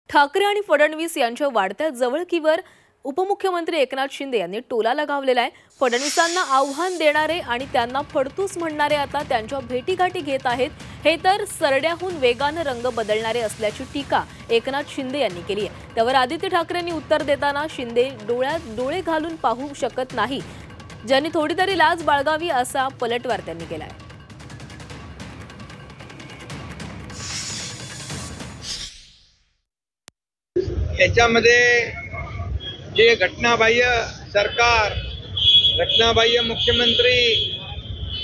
ठाकरे आणि फडणवीस यांच्या वाढत्या जवळकीवर उपमुख्यमंत्री एकनाथ शिंदे यांनी टोला लगावलेला आहे। फडणवीसांना आव्हान देणारे आणि त्यांना फडतूस म्हणणारे आता त्यांच्या भेटीगाठी घेत आहेत। हे तर सरड्याहून वेगाने रंग बदलणारे असल्याची टीका एकनाथ शिंदे यांनी केली आहे। त्यावर आदित्य ठाकरेंनी उत्तर देताना शिंदे डोळ्यात डोळे घालून पाहू शकत नाही, ज्यांनी थोडी तरी लाज बाळगावी असा पलटवार त्यांनी केला आहे। याच्यामध्ये जे घटनाबाह्य सरकार, घटनाबाह्य मुख्यमंत्री,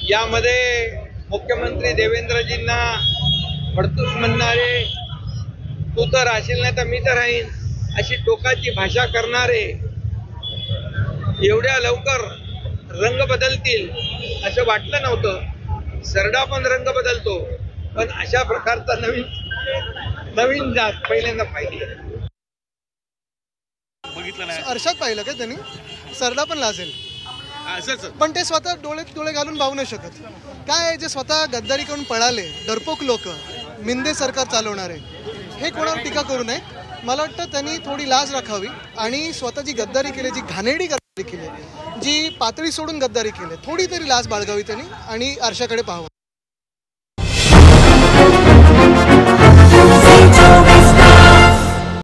यामध्ये मुख्यमंत्री देवेंद्रजींना फडतूस म्हणणारे, तू तर राहशील नाही तर मी तर राहीन अशी टोकाची भाषा करणारे एवढ्या लवकर रंग बदलतील असं वाटलं नव्हतं। सरडा पण रंग बदलतो, पण अशा प्रकारचा नवीन जात पहिल्यांदा पाहिली। अर्षात पाहिलं का त्यांनी? सरडा पण लाजेल असंच, पण ते स्वतः डोळ्यात डोळे घालून पाहू नाही शकत। काय जे स्वतः गद्दारी करून पळाले, डरपोक लोक, मिंदे सरकार चालवणारे, हे कोणावर टीका करू नये। मला वाटतं त्यांनी थोडी लाज राखावी आणि स्वतःची गद्दारी केली, जी घाणेरडी गद्दारी केली, जी पातळी सोडून गद्दारी केली, थोडी तरी लाज बाळगावी त्यांनी आणि अर्षाकडे पाहावं।